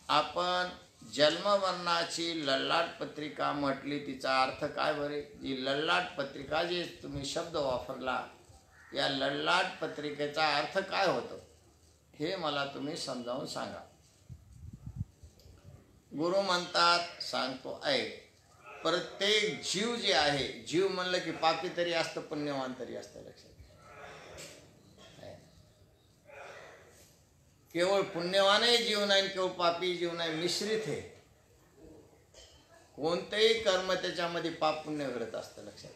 आपण जन्मवर्णाची ललाट पत्रिका म्हटली, तिचा अर्थ काय बरे? जी ललाट पत्रिका जे तुम्ही शब्द वापरला, या ललाट पत्रिकेचा अर्थ काय होतो हे मला तुम्ही समजावून सांगा. गुरु म्हणतात, सांगतो ऐक. प्रत्येक जीव जे आहे, जीव म्हणलं की पापी तरी असतं पुण्यवान तरी असतं. लक्षात केवळ पुण्यवानही जीव नाही, केवळ पापी जीव नाही, मिश्रित आहे. कोणतेही कर्म त्याच्यामध्ये पाप पुण्य घडत असतं. लक्षात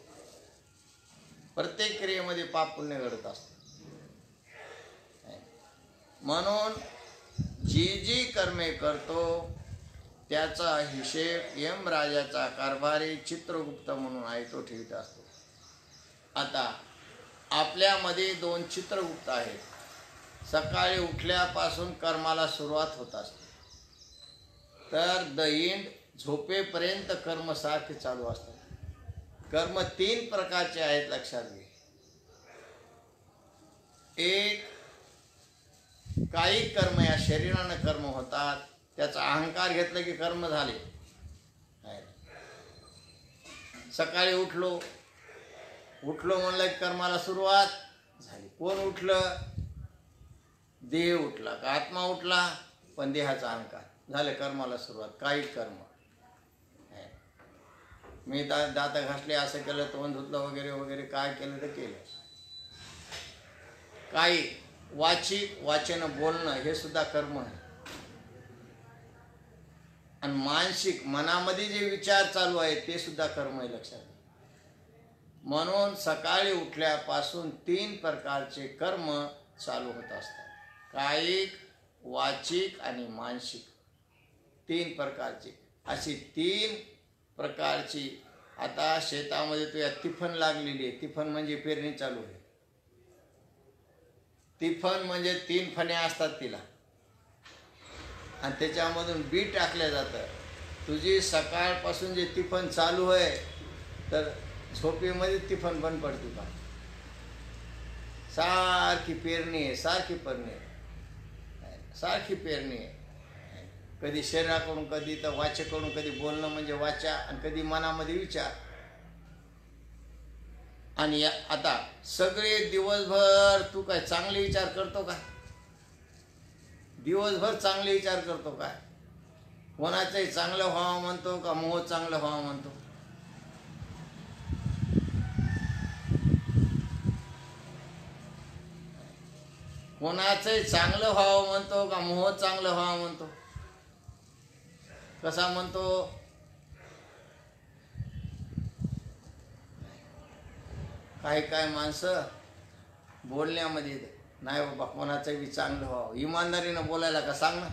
प्रत्येक क्रियेमध्ये पाप पुण्य घडत असतं. म्हणून जी जी कर्मे करतो त्याचा हिशेब यमराजाचा कारभारी चित्रगुप्त म्हणून आहे तो ठेवत असतो. आता आपल्यामध्ये 2 चित्रगुप्त आहेत. सकाळी उठल्यापासून कर्माला सुरुवात होत असते, तर द एंड झोपेपर्यंत कर्म सारखे चालू असतात. कर्म 3 प्रकारचे आहेत, लक्षात घे. एक, काही कर्म या शरीरानं कर्म होतात, त्याचा अहंकार घेतला की कर्म झाले. सकाळी उठलो म्हणलं की कर्माला सुरुवात झाली. कोण उठलं? देह उठला का आत्मा उठला, पण देहाचा अहंकार झाले, कर्माला सुरुवात. काही कर्म मी दात घासले, असं केलं, तोंड धुतलं, वगैरे वगैरे काय केलं तर केलं. काही वाचन बोलणं हे सुद्धा कर्म आहे. आणि मानसिक मनामध्ये जे विचार चालू आहेत ते सुद्धा कर्म आहे. लक्षात. म्हणून सकाळी उठल्यापासून 3 प्रकारचे कर्म चालू होत असतात. कायिक, वाचिक आणि मानसिक. 3 प्रकारची, अशी 3 प्रकारची. आता शेतामध्ये तुझ्या तिफन लागलेली आहे. तिफन म्हणजे पेरणी चालू आहे. तिफन म्हणजे 3 फण्या असतात तिला, आणि त्याच्यामधून बी टाकलं जातं. तुझी सकाळपासून जे तिफन चालू आहे, तर झोपेमध्ये तिफन बंद पडते का? सारखी पेरणी आहे, सारखी पेरणी आहे. कधी शरीराकडून, कधी तर वाचेकडून, कधी बोलणं म्हणजे वाचा, आणि कधी मनामध्ये विचार. आणि आता सगळे दिवसभर तू काय चांगले विचार करतो का? दिवसभर चांगले विचार करतो काय? कोणाचंही चांगलं व्हावं म्हणतो का मोह चांगलं व्हावं म्हणतो? कोणाचंही चांगलं व्हावं म्हणतो का मोह चांगलं व्हावं म्हणतो? कसा म्हणतो? काही माणसं बोलण्यामध्ये नाही बाबा, कोणाचं बी चांगलं व्हावं, इमानदारीनं बोलायला का सांग ना.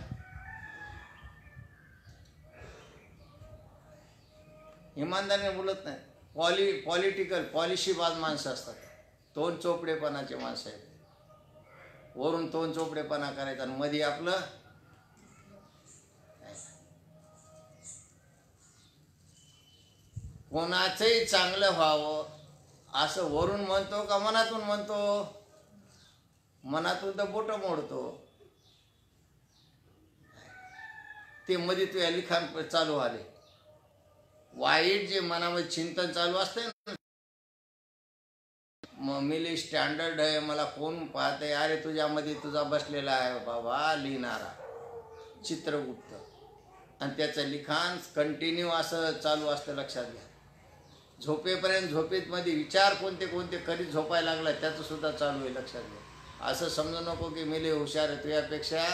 इमानदारीने बोलत नाही. पॉलिटिकल पॉलिसीबाज माणसं असतात. तोंड चोपडेपणाचे माणसं आहेत. वरून तोंड चोपडेपणा करायचा आणि मध्ये आपलं कोणाचंही चांगलं व्हावं असं वरून म्हणतो का मनातून म्हणतो? मनातून तर बोटं मोडतो. ते मध्ये तुझ्या लिखाण चालू आले. वाईट जे मनामध्ये चिंतन चालू असते ना, मग मी स्टँडर्ड आहे, मला कोण पाहते, अरे तुझ्यामध्ये तुझा बसलेला आहे बाबा लिहिणारा चित्रगुप्त, आणि त्याचं लिखाण कंटिन्यू असं चालू असतं. लक्षात घ्या. झोपेपर्यंत झोपेमध्ये विचार कोणते कोणते करीत झोपायला लागला त्याचं सुद्धा चालू आहे. लक्षात घ्या. असं समजू नको की मी लय हुशार आहे, तुझ्यापेक्षा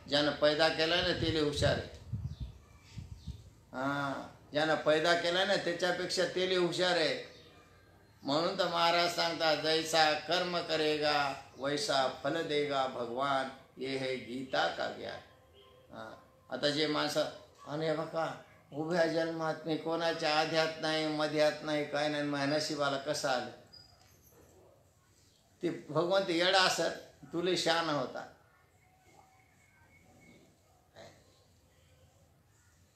ज्यानं पैदा केला ना ते लय हुशार आहे. हां, ज्यानं पैदा केला ना त्याच्यापेक्षा ते लय हुशार आहे. म्हणून तर महाराज सांगतात जैसा कर्म करेगा वैसा फल देगा भगवान, ये है गीता का ज्ञान. आता जे माणसं आणि बघा उभ्या जन्मात मी कोणाच्या आध्यात नाही मध्यात नाही काय नाही, माझ्या नशिबाला कसं आलं. ते भगवंत येडा असत तुले शान होता.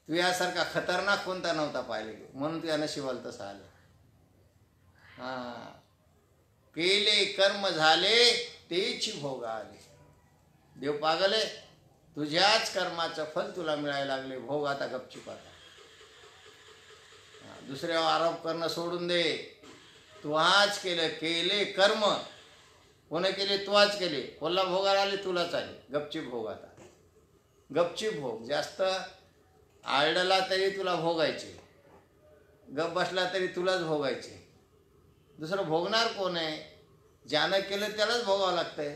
तू यासारखा खतरनाक कोणता नव्हता पाहिले म्हणून तुझ्या नशिबाला तसं आलं. केले कर्म झाले तेच भोग आले. देव पागल आहे, तुझ्याच कर्माचं फल तुला मिळायला लागले, भोग आता गपचूप आता. दुसऱ्यावर आरोप करणं सोडून दे. तू आज केले कर्म कोणी केले, तू आज केले, कोल्हा भोगाला आले तुलाच आले. गपचूप भोग आता, गपचूप भोग. जास्त आळडला तरी तुला भोगायचे, गप बसला तरी तुलाच भोगायचे. दुसरं भोगणार कोण आहे? ज्यानं केलं त्यालाच भोगावं लागतंय.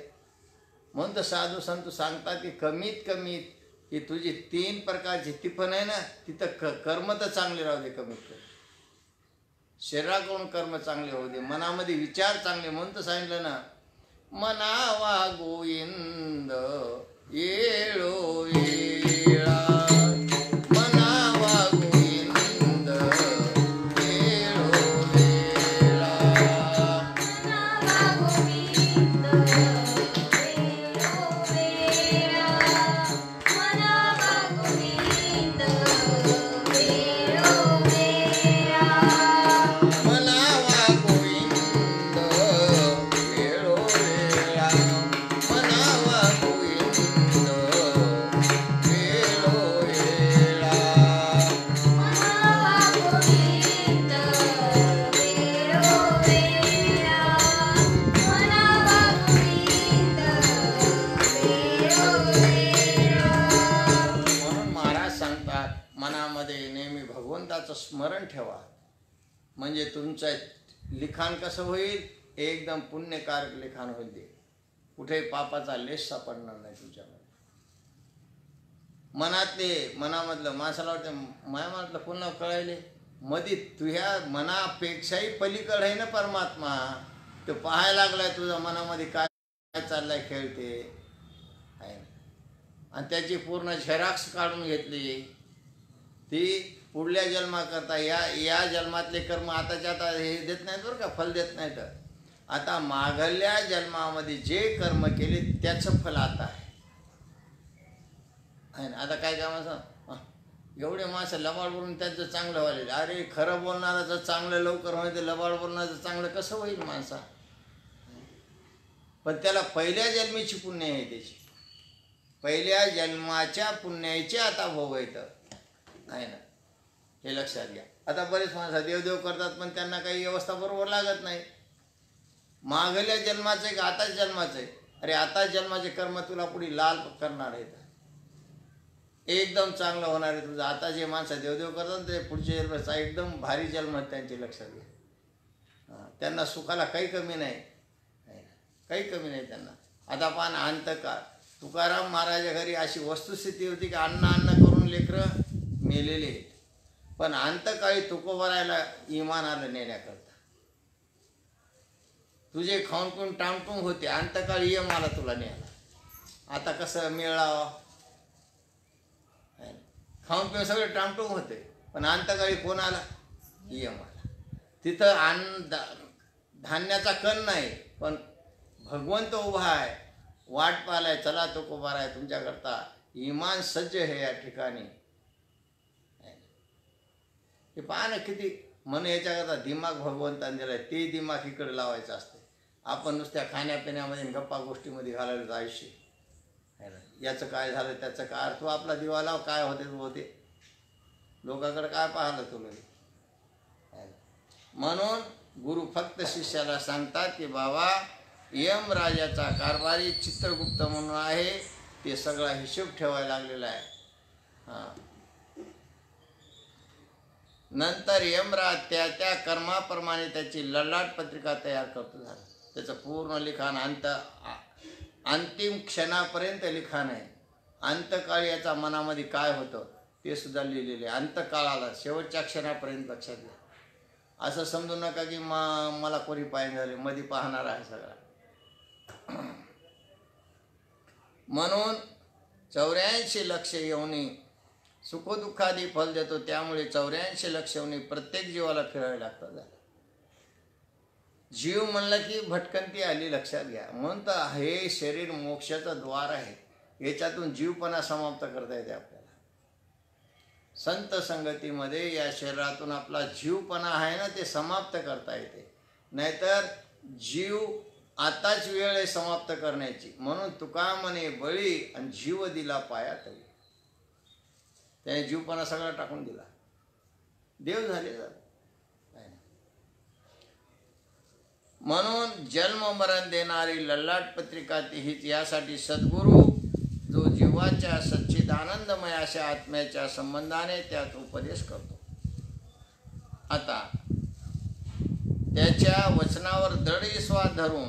म्हणून तर साधू संत सांगतात की कमीत कमीत की तुझी 3 प्रकारची तिफन आहे ना तिथं कर्म तर चांगले राहू दे. कमीत कमी शरीराकडून कर्म चांगले होऊ दे, मनामध्ये विचार चांगले. म्हणून तर सांगितलं ना मनावा गोविंद येळो वेळा, मनावा गोविंद येळो वेळा. मनावा गोविंद वेळो वेळा, मनावा गोविंद वेळो वेळा. मनावा गोविंद वेळो वेळा, मनावा गोविंद वेळो वेळा. मनावा गोविंद वेळो वेळा, मनावा गोविंद वेळो वेळा. म्हणून महाराज सांगतात मनामध्ये नेहमी भगवंताचं स्मरण ठेवा. म्हणजे तुमचं लिखाण कसं होईल, एकदम पुण्यकारक लिखाण होईल. ते कुठे पापाचा लेश सापडणार नाही तुझ्यामध्ये. मनामधलं माणसाला वाटतं माया मनातलं पुन्हा कळायले मध्ये तुझ्या मनापेक्षाही पलीकड आहे ना परमात्मा. तो पाहायला लागलाय तुझ्या मनामध्ये काय चाललाय खेळते आहे, आणि त्याची पूर्ण झेरॉक्स काढून घेतली. ती पुढल्या जन्माकरता या जन्मातले कर्म आताच्या आता हे देत नाहीत बरं का, फल देत नाहीत. आता मागल्या जन्मामध्ये जे कर्म केले त्याचं फल आता आहे ना. आता काय कामाचं एवढे माणसं लबाड बोलून त्यांचं चांगलं व्हायला. अरे खरं बोलणाराचं चांगलं लवकर होईल, ते लबाड बोलणारचं चांगलं कसं होईल माणसा. पण त्याला पहिल्या जन्मीची पुण्य आहे, त्याची पहिल्या जन्माच्या पुण्याचे आता भोग येतं आहे ना. हे लक्षात घ्या. आता बरेच माणसं देवदेव करतात पण त्यांना काही व्यवस्था बरोबर लागत नाही. मागल्या जन्माचं आहे का आताच जन्माचं आहे? अरे आताच जन्माचे कर्म तुला पुढे लाल करणार आहेत, एकदम चांगलं होणार आहे तुझं. आता जे माणसं देवदेव करतात ते पुढच्या जन्माचा एकदम भारी जन्म आहेत त्यांचे, लक्षात घ्या. त्यांना सुखाला काही कमी नाही, काही कमी नाही त्यांना. आता पान अंतकाळ तुकाराम महाराजा घरी अशी वस्तुस्थिती होती की अन्न करून लेकरं मेलेले आहेत. पण अंतकाळी तुकोबरायला इमान आलं नेण्याकरता. तुझे खाऊन पिऊन टामटूम होते, अंतकाळी यम आला तुला न्यायला. आता कसं मिळावं, खाऊन पिऊन सगळे टामटूम होते, पण अंतकाळी कोण आला? यम आला. तिथं धान्याचा कण नाही, पण भगवंत उभा आहे, वाट पाहिलाय, चला तुकोबाराय तुमच्याकरता. इमान सज्ज आहे या ठिकाणी. हे पहा ना किती मन याच्याकरता दिमाग भगवंताने दिलाय, ते दिमाग इकडे लावायचं असते. आपण नुसत्या खाण्यापिण्यामध्ये गप्पा गोष्टीमध्ये घालायचं आयुष्य आहे ना. याचं काय झालं त्याचं काय, तू आपला दिवा लाव, काय होते लोकांकडे काय पाहिलं तुला. म्हणून गुरु फक्त शिष्याला सांगतात की बाबा यम राजाचा कारभारी चित्रगुप्त म्हणून आहे, ते सगळा हिशोब ठेवायला लागलेला आहे. नंतर यमराज त्या कर्माप्रमाणे त्याची ललाट पत्रिका तयार करतो. झालं त्याचं पूर्ण लिखाण अंतिम क्षणापर्यंत लिखाण आहे. अंतकाळी याचा मनामध्ये काय होतं ते सुद्धा लिहिलेले अंतकाळाला शेवटच्या क्षणापर्यंत लक्षात घ्या. असं समजू नका की मला कोणी पाहिजे झाले, मध्ये पाहणार आहे सगळा. म्हणून 84 लक्ष येऊनी सुखदुःखादी फल देतो. त्यामुळे 84 लक्ष येऊनी प्रत्येक जीवाला फिरावे लागतात. जीव म्हणलं की भटकंती आली, लक्षात घ्या. म्हणून तर हे शरीर मोक्षाचं द्वार आहे. याच्यातून जीवपणा समाप्त करता येते आपल्याला. संत संगतीमध्ये या शरीरातून आपला जीवपणा आहे ना ते समाप्त करता येते. नाहीतर जीव आताच वेळ आहे समाप्त करण्याची. म्हणून तुका म्हणे बळी आणि जीव दिला पायात. त्याने जीवपणा सगळा टाकून दिला, देव झाले जात. म्हणून जन्म मरण देणारी ललाट पत्रिका हीच. यासाठी सद्गुरू जो जीवाच्या सच्चिदानंदमय अशा आत्म्याच्या संबंधाने त्यात उपदेश करतो. आता त्याच्या वचनावर दृढ विश्वास धरून,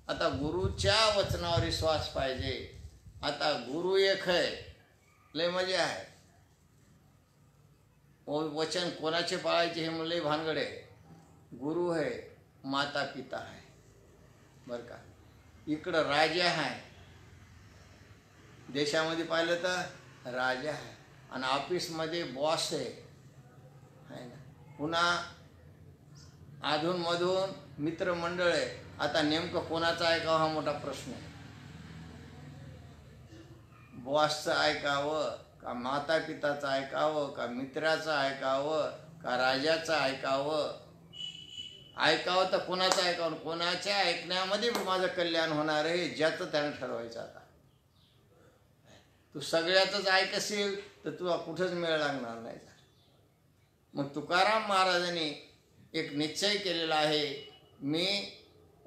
आता गुरुच्या वचनावर विश्वास पाहिजे. आता गुरु एक आहे, लय मजा आहे. वचन कोणाचे पाळायचे हे लय भानगड आहे. गुरु आहे, माता पिता आहे, बरं का. इकडं राजा आहे, देशामध्ये पाहिलं तर राजा आहे, आणि ऑफिसमध्ये बॉस आहे ना. पुन्हा अधूनमधून मित्रमंडळ आहे. आता नेमकं कोणाचं ऐकावं हा मोठा प्रश्न आहे. बॉसचं ऐकावं का माता पिताचं ऐकावं का मित्राचं ऐकावं का राजाचं ऐकावं? ऐकावं तर कोणाचं ऐकावं? कोणाच्या ऐकण्यामध्ये माझं कल्याण होणार आहे ज्याचं त्यानं ठरवायचं. आता तू सगळ्यातच ऐकशील तर तुला कुठंच मेळ लागणार नाही. मग तुकाराम महाराजांनी एक निश्चय केलेला आहे, मी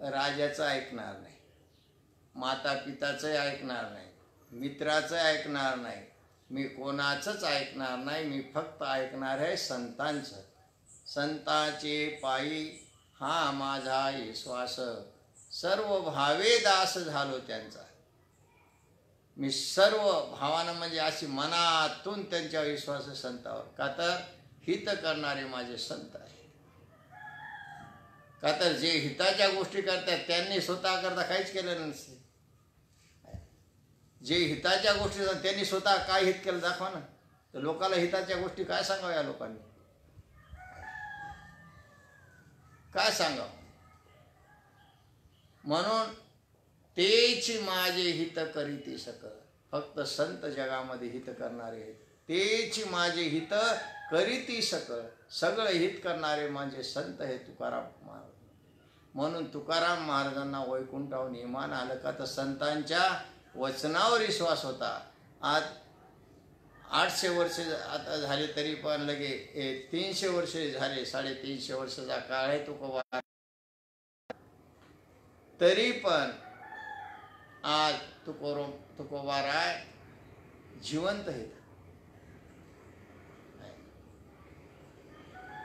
राजाचं ऐकणार नाही, माता पिताचं ऐकणार नाही, मित्राचं ऐकणार नाही, मी कोणाचंच ऐकणार नाही. मी फक्त ऐकणार आहे संतांचं. संतांचे पायी हा माझा विश्वास, सर्व भावे दास झालो त्यांचा. मी सर्व भावानं म्हणजे अशी मनातून त्यांच्या विश्वास संतावर. का तर हित करणारे माझे संत आहे. का तर जे हिताच्या गोष्टी करतात त्यांनी स्वतः करता काहीच केलं नसते. जे हिताच्या गोष्टी त्यांनी स्वतः काय हित केलं दाखवा ना. तर लोकांना हिताच्या गोष्टी काय सांगाव्या? या लोकांनी काय सांगावं? म्हणून तेची माझे हित करीती सकळ. फक्त संत जगामध्ये हित करणारे आहेत. तेची माझे हित करीती सकळ. सगळं हित करणारे माझे संत हे तुकाराम महाराज. म्हणून तुकाराम महाराजांना वैकुंठाहून इमान आलं का तर संतांच्या वचनावर विश्वास होता. आज 800 वर्ष आता झाले तरी पण लगे 300 वर्ष झाले, 350 वर्षाचा काळ आहे तुकोबा. तरी पण आज तुकोबाराय जिवंत आहेत.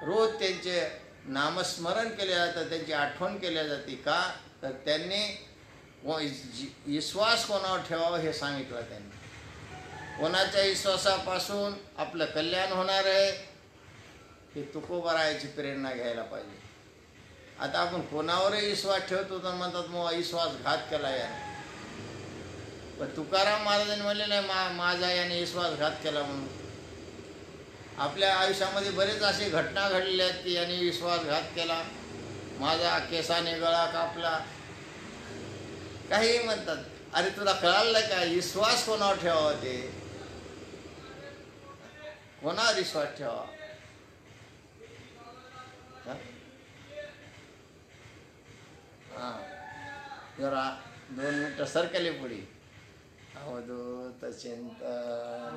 रोज त्यांचे नामस्मरण केले जातं, त्यांची आठवण केल्या जाते. का तर त्यांनी विश्वास कोणावर ठेवावं हे सांगितलं त्यांनी. कोणाच्या विश्वासापासून आपलं कल्याण होणार आहे हे तुकोबारायाची प्रेरणा घ्यायला पाहिजे. आता आपण कोणावरही विश्वास ठेवतो तर म्हणतात मग विश्वासघात केला याने. पण तुकाराम महाराजांनी म्हणले नाही माझा याने विश्वासघात केला म्हणून. आपल्या आयुष्यामध्ये बरेच असे घटना घडलेल्या आहेत की यांनी विश्वासघात केला, माझा केसाने गळा कापला, काही म्हणतात. अरे तुला कळालं का विश्वास कोणावर ठेवावा? ते कोणावर विश्वास ठेवा? जरा 2 मिनिटं सरकले पुढे. अवधूत चिंतन.